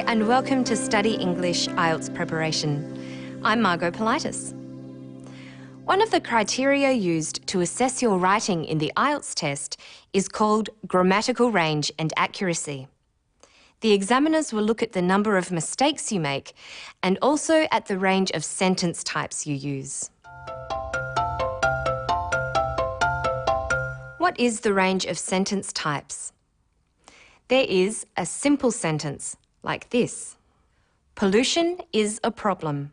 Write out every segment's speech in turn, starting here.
and welcome to Study English IELTS Preparation. I'm Margot Politis. One of the criteria used to assess your writing in the IELTS test is called grammatical range and accuracy. The examiners will look at the number of mistakes you make and also at the range of sentence types you use. What is the range of sentence types? There is a simple sentence, like this. Pollution is a problem.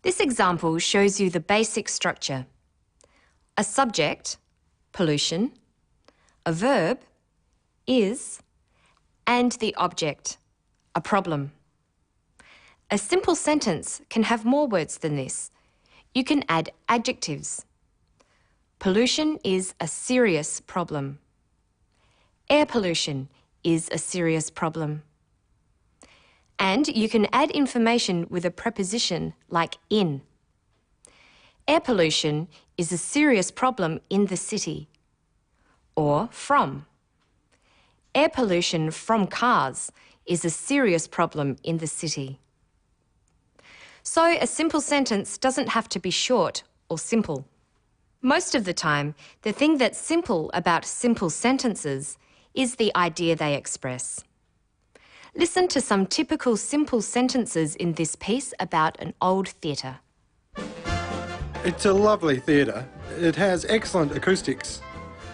This example shows you the basic structure. A subject, pollution, a verb, is, and the object, a problem. A simple sentence can have more words than this. You can add adjectives. Pollution is a serious problem. Air pollution is a serious problem. And you can add information with a preposition like in. Air pollution is a serious problem in the city. Or from. Air pollution from cars is a serious problem in the city. So a simple sentence doesn't have to be short or simple. Most of the time, the thing that's simple about simple sentences is the idea they express. Listen to some typical simple sentences in this piece about an old theatre. It's a lovely theatre. It has excellent acoustics.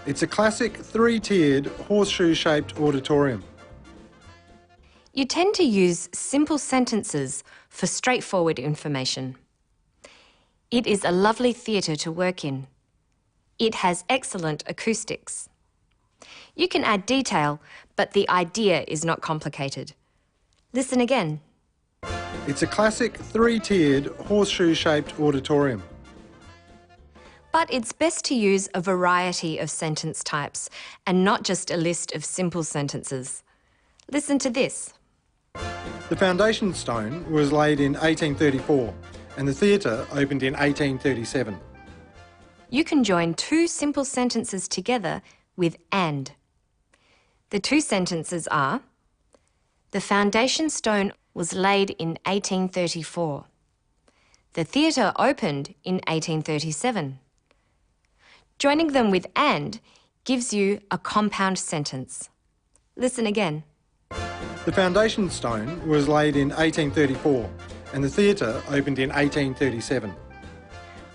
It's a classic three-tiered horseshoe-shaped auditorium. You tend to use simple sentences for straightforward information. It is a lovely theatre to work in. It has excellent acoustics. You can add detail, but the idea is not complicated. Listen again. It's a classic three-tiered horseshoe-shaped auditorium. But it's best to use a variety of sentence types and not just a list of simple sentences. Listen to this. The foundation stone was laid in 1834 and the theatre opened in 1837. You can join two simple sentences together with and. The two sentences are, the foundation stone was laid in 1834. The theatre opened in 1837. Joining them with and gives you a compound sentence. Listen again. The foundation stone was laid in 1834 and the theatre opened in 1837.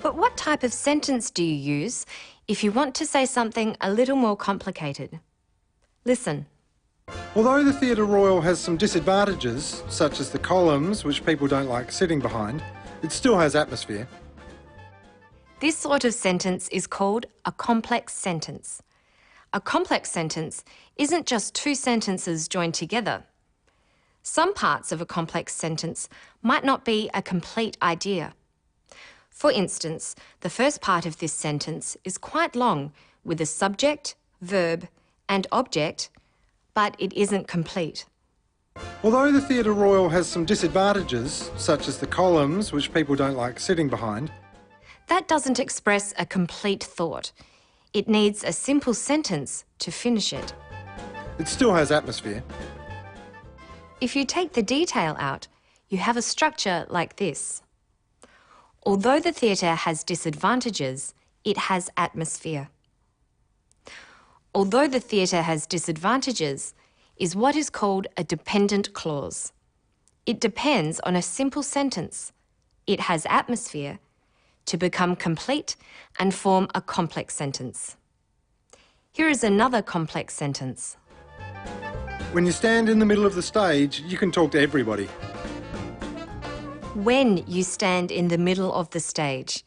But what type of sentence do you use if you want to say something a little more complicated? Listen. Although the Theatre Royal has some disadvantages, such as the columns, which people don't like sitting behind, it still has atmosphere. This sort of sentence is called a complex sentence. A complex sentence isn't just two sentences joined together. Some parts of a complex sentence might not be a complete idea. For instance, the first part of this sentence is quite long with a subject, verb, and object, but it isn't complete. Although the Theatre Royal has some disadvantages, such as the columns, which people don't like sitting behind, that doesn't express a complete thought. It needs a simple sentence to finish it. It still has atmosphere. If you take the detail out, you have a structure like this. Although the theatre has disadvantages, it has atmosphere. Although the theatre has disadvantages is what is called a dependent clause. It depends on a simple sentence. It has atmosphere to become complete and form a complex sentence. Here is another complex sentence. When you stand in the middle of the stage, you can talk to everybody. When you stand in the middle of the stage.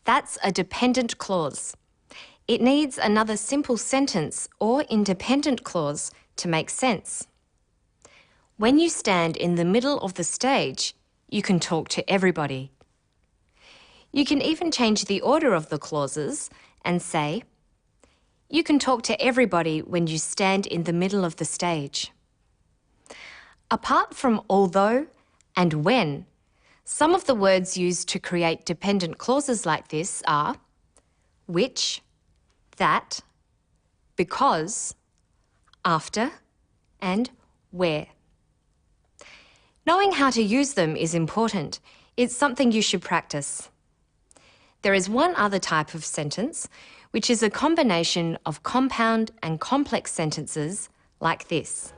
That's a dependent clause. It needs another simple sentence or independent clause to make sense. When you stand in the middle of the stage, you can talk to everybody. You can even change the order of the clauses and say, you can talk to everybody when you stand in the middle of the stage. Apart from although and when, some of the words used to create dependent clauses like this are which, that, because, after, and where. Knowing how to use them is important. It's something you should practice. There is one other type of sentence, which is a combination of compound and complex sentences like this.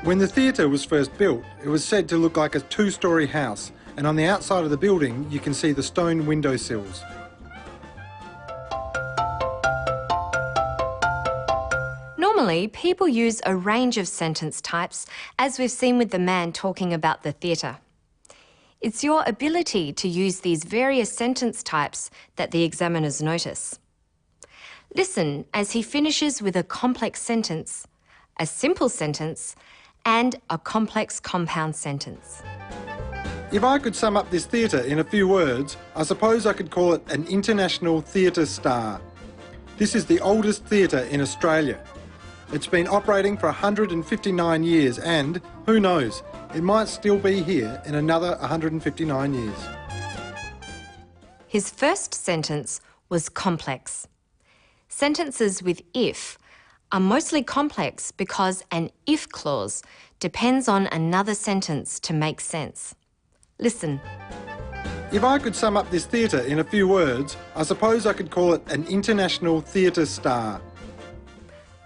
When the theatre was first built, it was said to look like a two-storey house, and on the outside of the building you can see the stone windowsills. Normally, people use a range of sentence types, as we've seen with the man talking about the theatre. It's your ability to use these various sentence types that the examiners notice. Listen as he finishes with a complex sentence, a simple sentence, and a complex compound sentence. If I could sum up this theatre in a few words, I suppose I could call it an international theatre star. This is the oldest theatre in Australia. It's been operating for 159 years and, who knows, it might still be here in another 159 years. His first sentence was complex. Sentences with if are mostly complex because an if clause depends on another sentence to make sense. Listen. If I could sum up this theatre in a few words, I suppose I could call it an international theatre star.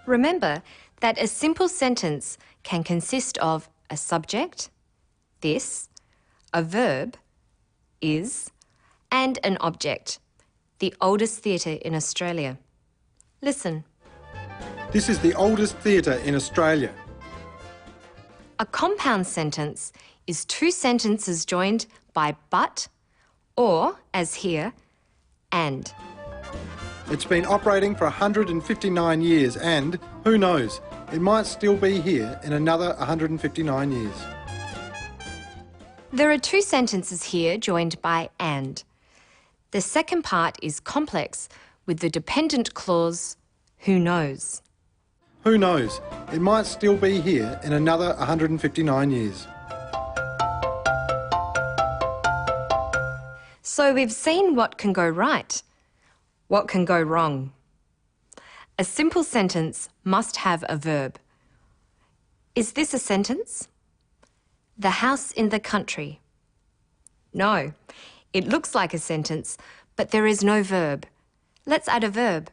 Remember that a simple sentence can consist of a subject, this, a verb, is, and an object, the oldest theatre in Australia. Listen. This is the oldest theatre in Australia. A compound sentence is two sentences joined by but, or, as here, and. It's been operating for 159 years and, who knows, it might still be here in another 159 years. There are two sentences here joined by and. The second part is complex with the dependent clause, who knows. Who knows, it might still be here in another 159 years. So we've seen what can go right. What can go wrong? A simple sentence must have a verb. Is this a sentence? The house in the country. No, it looks like a sentence, but there is no verb. Let's add a verb.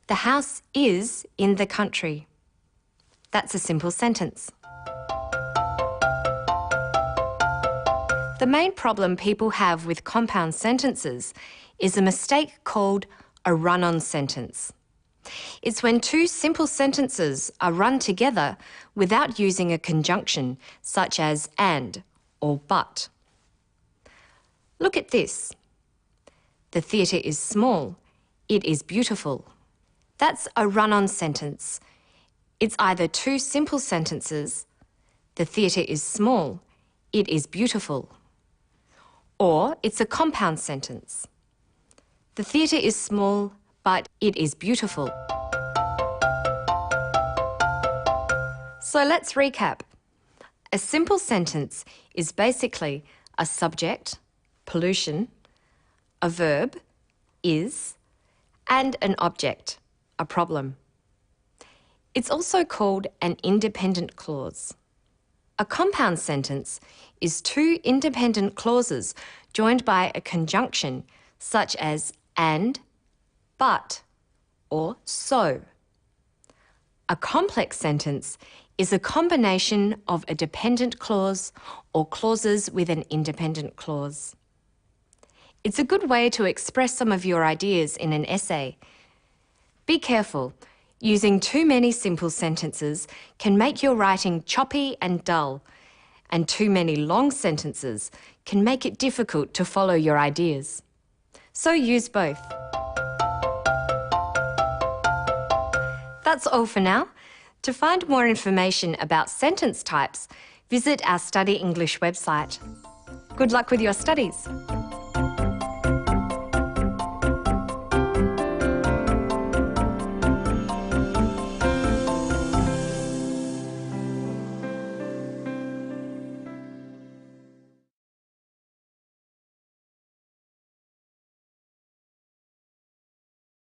The house is in the country. That's a simple sentence. The main problem people have with compound sentences is a mistake called a run-on sentence. It's when two simple sentences are run together without using a conjunction such as and or but. Look at this. The theatre is small. It is beautiful. That's a run-on sentence. It's either two simple sentences, the theatre is small, it is beautiful, or it's a compound sentence. The theatre is small, but it is beautiful. So let's recap. A simple sentence is basically a subject, pollution, a verb, is, and an object, a problem. It's also called an independent clause. A compound sentence is two independent clauses joined by a conjunction such as and, but, or so. A complex sentence is a combination of a dependent clause or clauses with an independent clause. It's a good way to express some of your ideas in an essay. Be careful. Using too many simple sentences can make your writing choppy and dull, and too many long sentences can make it difficult to follow your ideas. So use both. That's all for now. To find more information about sentence types, visit our Study English website. Good luck with your studies.